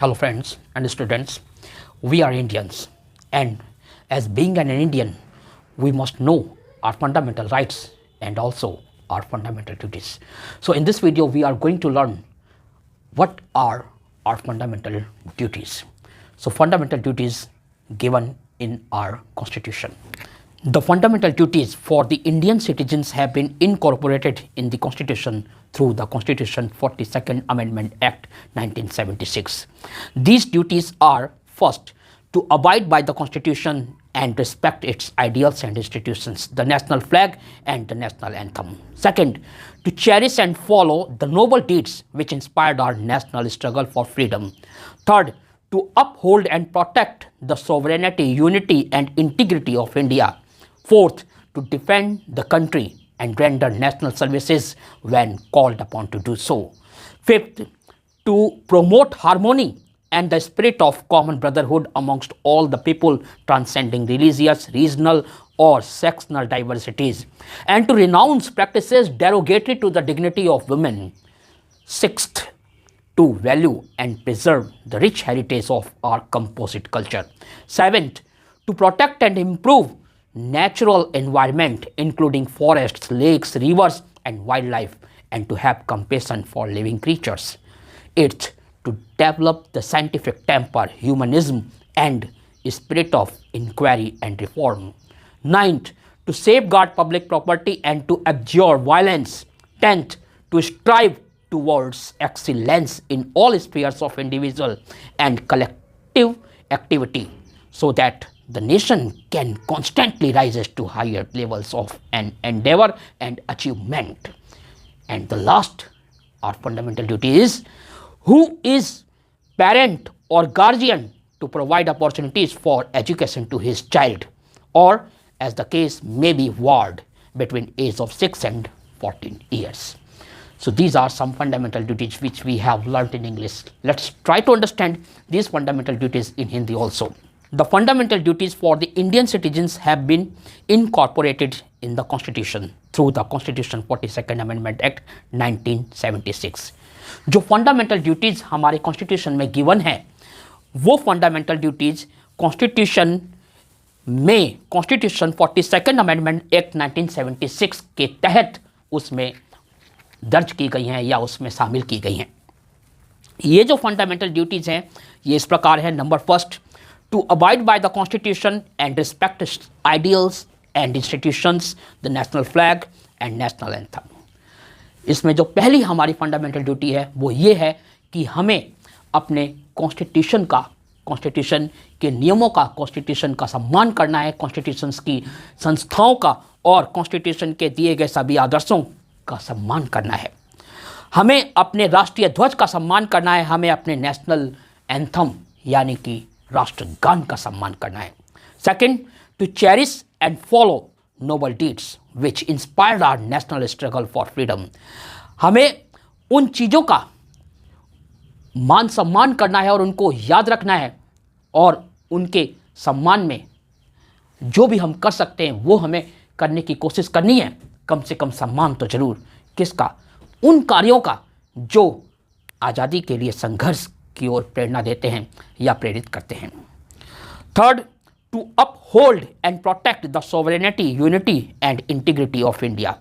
Hello, friends and students. We are Indians, and as being an Indian, we must know our fundamental rights and also our fundamental duties. So, in this video, we are going to learn what are our fundamental duties. So, fundamental duties given in our constitution. The fundamental duties for the Indian citizens have been incorporated in the Constitution through the Constitution 42nd Amendment Act 1976. These duties are: first, to abide by the Constitution and respect its ideals and institutions, the national flag and the national anthem. Second, to cherish and follow the noble deeds which inspired our national struggle for freedom. Third, to uphold and protect the sovereignty, unity and integrity of India. Fourth, to defend the country and render national services when called upon to do so. Fifth, to promote harmony and the spirit of common brotherhood amongst all the people, transcending religious, regional or sectional diversities, and to renounce practices derogatory to the dignity of women. Sixth, to value and preserve the rich heritage of our composite culture. Seventh, to protect and improve natural environment including forests, lakes, rivers and wildlife, and to have compassion for living creatures. Eighth, to develop the scientific temper, humanism and spirit of inquiry and reform. Ninth, to safeguard public property and to abjure violence. Tenth, to strive towards excellence in all spheres of individual and collective activity, so that the nation can constantly rise to higher levels of an endeavor and achievement. And the last, our fundamental duty is: who is parent or guardian to provide opportunities for education to his child, or as the case may be, ward between age of 6 and 14 years. So these are some fundamental duties which we have learnt in English. Let's try to understand these fundamental duties in Hindi also. The fundamental duties for the Indian citizens have been incorporated in the Constitution through the Constitution 42nd Amendment Act 1976. जो fundamental duties हमारे constitution में given है, वो fundamental duties constitution 42nd amendment act 1976 के तहत उसमें दर्ज की गई हैं या उसमें शामिल की गई हैं। ये जो फंडामेंटल ड्यूटीज़ हैं ये इस प्रकार है। Number first, to abide by the constitution and respect ideals and institutions, the national flag and national anthem. इसमें जो पहली हमारी फंडामेंटल ड्यूटी है वो ये है कि हमें अपने कॉन्स्टिट्यूशन के नियमों का, कॉन्स्टिट्यूशन का सम्मान करना है, कॉन्स्टिट्यूशन की संस्थाओं का और कॉन्स्टिट्यूशन के दिए गए सभी आदर्शों का सम्मान करना है। हमें अपने राष्ट्रीय ध्वज का सम्मान करना है, हमें अपने नेशनल एंथम यानी कि राष्ट्रगान का सम्मान करना है। Second, to cherish and follow noble deeds which inspired our national struggle for freedom. हमें उन चीज़ों का मान सम्मान करना है और उनको याद रखना है, और उनके सम्मान में जो भी हम कर सकते हैं वो हमें करने की कोशिश करनी है। कम से कम सम्मान तो जरूर किसका? उन कार्यों का जो आज़ादी के लिए संघर्ष की ओर प्रेरणा देते हैं या प्रेरित करते हैं। Third, to uphold and protect the sovereignty, unity and integrity of India.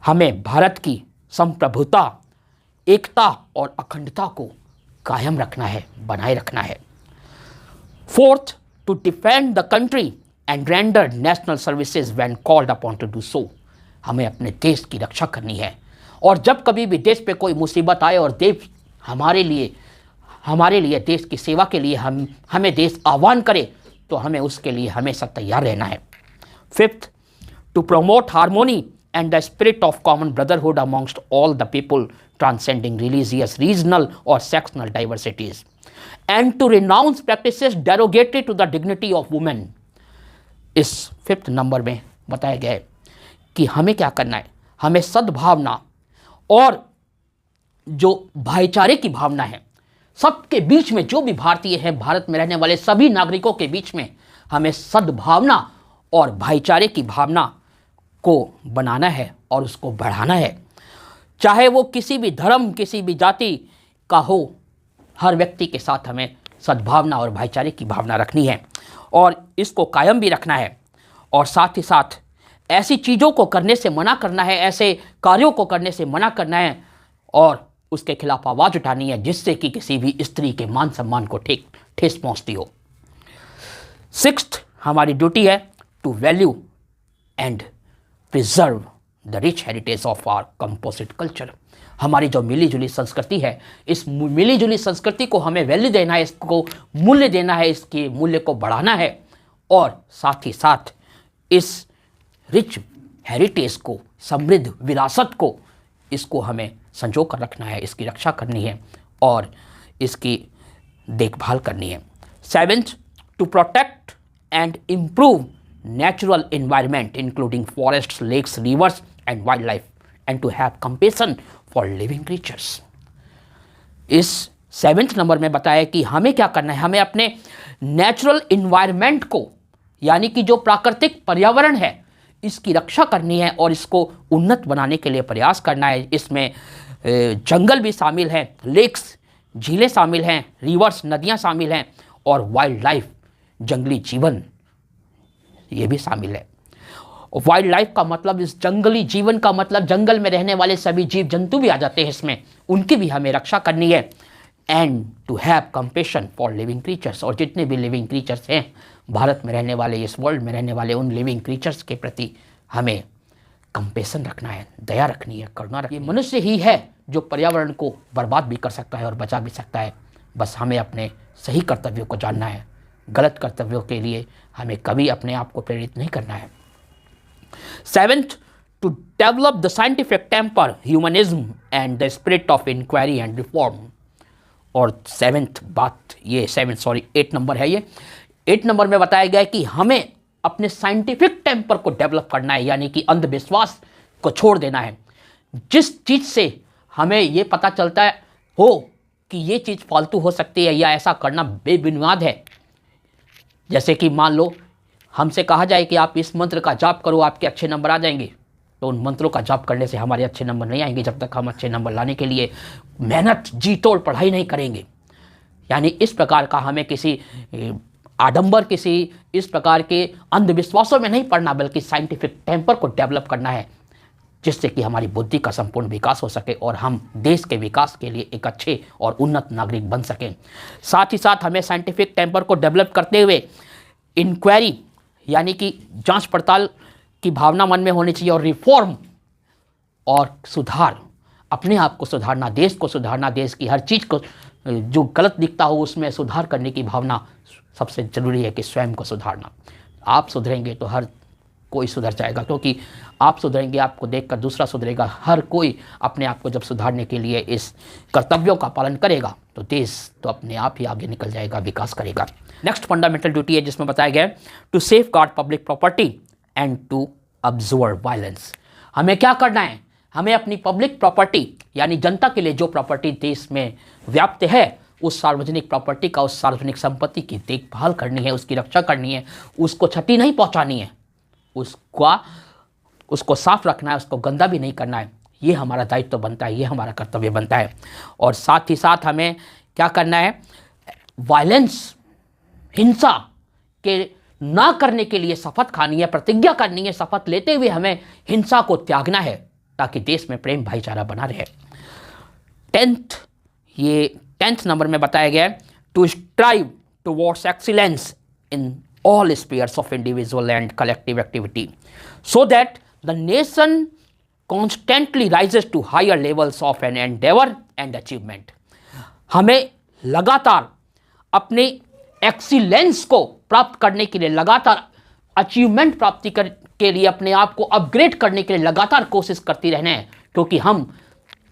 हमें भारत की संप्रभुता, एकता और अखंडता को कायम रखना है, बनाए रखना है। Fourth, to defend the country and render national services when called upon to do so. हमें अपने देश की रक्षा करनी है, और जब कभी भी देश पे कोई मुसीबत आए और देश हमारे लिए देश की सेवा के लिए हमें देश आह्वान करे तो हमें उसके लिए हमेशा तैयार रहना है। Fifth, to promote harmony and the spirit of common brotherhood amongst all the people, transcending religious, regional और sectional diversities, and to renounce practices derogatory to the dignity of women. इस फिफ्थ नंबर में बताया गया है कि हमें क्या करना है। हमें सद्भावना और जो भाईचारे की भावना है सबके बीच में, जो भी भारतीय हैं, भारत में रहने वाले सभी नागरिकों के बीच में हमें सद्भावना और भाईचारे की भावना को बनाना है और उसको बढ़ाना है। चाहे वो किसी भी धर्म, किसी भी जाति का हो, हर व्यक्ति के साथ हमें सद्भावना और भाईचारे की भावना रखनी है और इसको कायम भी रखना है। और साथ ही साथ ऐसी चीज़ों को करने से मना करना है, ऐसे कार्यों को करने से मना करना है और उसके खिलाफ आवाज़ उठानी है जिससे कि किसी भी स्त्री के मान सम्मान को ठेस पहुंचती हो। सिक्स्थ हमारी ड्यूटी है to value and preserve the rich heritage of our composite culture. हमारी जो मिली जुली संस्कृति है, इस मिली जुली संस्कृति को हमें वैल्यू देना है, इसको मूल्य देना है, इसके मूल्य को बढ़ाना है और साथ ही साथ इस रिच हेरिटेज को, समृद्ध विरासत को, इसको हमें संजो कर रखना है, इसकी रक्षा करनी है और इसकी देखभाल करनी है। Seventh, to protect and improve natural environment including forests, lakes, rivers and wild life and to have compassion for living creatures. इस सेवेंथ नंबर में बताया कि हमें क्या करना है, हमें अपने नेचुरल एनवायरनमेंट को, यानी कि जो प्राकृतिक पर्यावरण है, इसकी रक्षा करनी है और इसको उन्नत बनाने के लिए प्रयास करना है। इसमें जंगल भी शामिल हैं, लेक्स, झीलें शामिल हैं, रिवर्स, नदियां शामिल हैं और वाइल्ड लाइफ, जंगली जीवन, ये भी शामिल है। वाइल्ड लाइफ का मतलब, इस जंगली जीवन का मतलब जंगल में रहने वाले सभी जीव जंतु भी आ जाते हैं इसमें, उनकी भी हमें रक्षा करनी है। And to have compassion for living creatures, और जितने भी लिविंग क्रीचर्स हैं भारत में रहने वाले, इस वर्ल्ड में रहने वाले, उन लिविंग क्रीचर्स के प्रति हमें कंपैशन रखना है, दया रखनी है, करुणा रखनी है। ये मनुष्य ही है जो पर्यावरण को बर्बाद भी कर सकता है और बचा भी सकता है। बस हमें अपने सही कर्तव्यों को जानना है, गलत कर्तव्यों के लिए हमें कभी अपने आप को प्रेरित नहीं करना है। Seventh, to develop the scientific temper, humanism and the spirit of inquiry and reform. और एट नंबर है ये। 8 नंबर में बताया गया है कि हमें अपने साइंटिफिक टेम्पर को डेवलप करना है, यानी कि अंधविश्वास को छोड़ देना है। जिस चीज़ से हमें ये पता चलता है हो कि ये चीज़ फालतू हो सकती है या ऐसा करना बेबुनियाद है, जैसे कि मान लो हमसे कहा जाए कि आप इस मंत्र का जाप करो, आपके अच्छे नंबर आ जाएंगे, तो उन मंत्रों का जाप करने से हमारे अच्छे नंबर नहीं आएंगे जब तक हम अच्छे नंबर लाने के लिए मेहनत जी तोड़ पढ़ाई नहीं करेंगे। यानी इस प्रकार का हमें किसी आडंबर, किसी इस प्रकार के अंधविश्वासों में नहीं पड़ना, बल्कि साइंटिफिक टेम्पर को डेवलप करना है जिससे कि हमारी बुद्धि का संपूर्ण विकास हो सके और हम देश के विकास के लिए एक अच्छे और उन्नत नागरिक बन सकें। साथ ही साथ हमें साइंटिफिक टेम्पर को डेवलप करते हुए इंक्वायरी, यानी कि जांच पड़ताल की भावना मन में होनी चाहिए, और रिफॉर्म और सुधार, अपने आप को सुधारना, देश को सुधारना, देश की हर चीज़ को जो गलत दिखता हो उसमें सुधार करने की भावना सबसे ज़रूरी है कि स्वयं को सुधारना। आप सुधरेंगे तो हर कोई सुधर जाएगा, क्योंकि आप सुधरेंगे, आपको देखकर दूसरा सुधरेगा। हर कोई अपने आप को जब सुधारने के लिए इस कर्तव्यों का पालन करेगा तो देश तो अपने आप ही आगे निकल जाएगा, विकास करेगा। नेक्स्ट फंडामेंटल ड्यूटी है जिसमें बताया गया है to safeguard public property and to observe violence. हमें क्या करना है, हमें अपनी पब्लिक प्रॉपर्टी, यानी जनता के लिए जो प्रॉपर्टी देश में व्याप्त है, उस सार्वजनिक प्रॉपर्टी का, उस सार्वजनिक संपत्ति की देखभाल करनी है, उसकी रक्षा करनी है, उसको क्षति नहीं पहुंचानी है, उसको साफ रखना है, उसको गंदा भी नहीं करना है। ये हमारा दायित्व बनता है, ये हमारा कर्तव्य बनता है। और साथ ही साथ हमें क्या करना है, वायलेंस, हिंसा के ना करने के लिए शपथ खानी है, प्रतिज्ञा करनी है। शपथ लेते हुए हमें हिंसा को त्यागना है ताकि देश में प्रेम भाईचारा बना रहे। 10th नंबर में बताया गया है to strive towards excellence in all spheres of individual and collective activity so that the nation constantly rises to higher levels of an endeavor and achievement। हमें लगातार अपने एक्सीलेंस को प्राप्त करने के लिए, लगातार अचीवमेंट प्राप्ति के लिए, अपने आप को अपग्रेड करने के लिए लगातार कोशिश करती रहना है, क्योंकि हम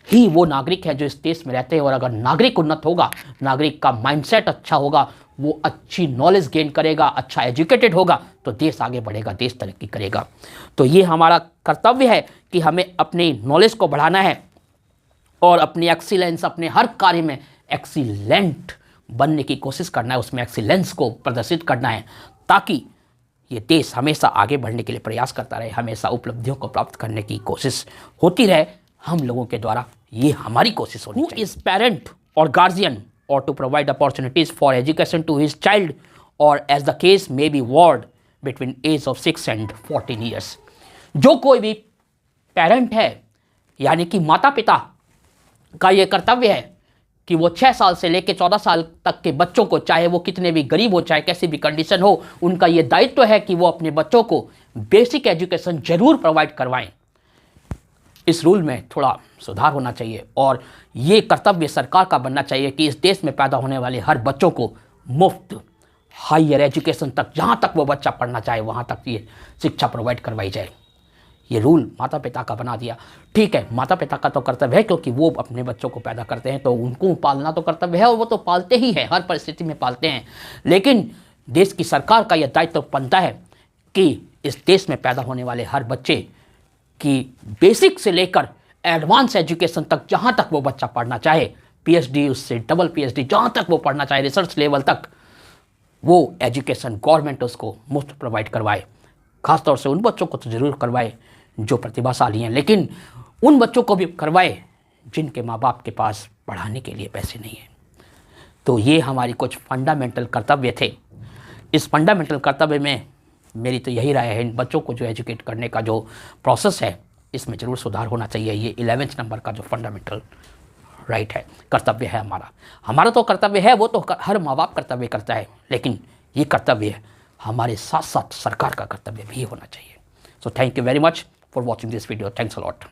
ही वो नागरिक हैं जो इस देश में रहते हैं। और अगर नागरिक उन्नत होगा, नागरिक का माइंडसेट अच्छा होगा, वो अच्छी नॉलेज गेन करेगा, अच्छा एजुकेटेड होगा, तो देश आगे बढ़ेगा, देश तरक्की करेगा। तो ये हमारा कर्तव्य है कि हमें अपनी नॉलेज को बढ़ाना है और अपनी एक्सीलेंस, अपने हर कार्य में एक्सीलेंट बनने की कोशिश करना है, उसमें एक्सीलेंस को प्रदर्शित करना है, ताकि ये देश हमेशा आगे बढ़ने के लिए प्रयास करता रहे, हमेशा उपलब्धियों को प्राप्त करने की कोशिश होती रहे हम लोगों के द्वारा। ये हमारी कोशिश होनी चाहिए। इस पेरेंट और guardian or to provide opportunities for education to his child, or as the case may be ward between age of 6 and 14 years. जो कोई भी पेरेंट है यानी कि माता पिता का ये कर्तव्य है कि वो 6 साल से लेकर 14 साल तक के बच्चों को, चाहे वो कितने भी गरीब हो, चाहे कैसी भी कंडीशन हो, उनका ये दायित्व है कि वो अपने बच्चों को बेसिक एजुकेशन जरूर प्रोवाइड करवाएं। इस रूल में थोड़ा सुधार होना चाहिए और ये कर्तव्य सरकार का बनना चाहिए कि इस देश में पैदा होने वाले हर बच्चों को मुफ्त हायर एजुकेशन तक, जहाँ तक वो बच्चा पढ़ना चाहे वहाँ तक ये शिक्षा प्रोवाइड करवाई जाए। ये रूल माता पिता का बना दिया। ठीक है, माता पिता का तो कर्तव्य है क्योंकि वो अपने बच्चों को पैदा करते हैं तो उनको पालना तो कर्तव्य है और वो तो पालते ही हैं, हर परिस्थिति में पालते हैं। लेकिन देश की सरकार का यह दायित्व बनता है कि इस देश में पैदा होने वाले हर बच्चे की बेसिक से लेकर एडवांस एजुकेशन तक, जहाँ तक वो बच्चा पढ़ना चाहे, पीएचडी उससे डबल पीएचडी, जहाँ तक वो पढ़ना चाहे, रिसर्च लेवल तक, वो एजुकेशन गवर्नमेंट उसको मुफ्त प्रोवाइड करवाए। खासतौर से उन बच्चों को तो ज़रूर करवाए जो प्रतिभाशाली हैं, लेकिन उन बच्चों को भी करवाए जिनके माँ बाप के पास पढ़ाने के लिए पैसे नहीं हैं। तो ये हमारी कुछ फंडामेंटल कर्तव्य थे। इस फंडामेंटल कर्तव्य में मेरी तो यही राय है, इन बच्चों को जो एजुकेट करने का जो प्रोसेस है इसमें ज़रूर सुधार होना चाहिए। ये 11th नंबर का जो फंडामेंटल राइट है, कर्तव्य है हमारा तो कर्तव्य है, वो तो हर माँ बाप कर्तव्य करता है, लेकिन ये कर्तव्य हमारे साथ साथ सरकार का कर्तव्य भी होना चाहिए। So thank you very much for watching this video. Thanks a lot.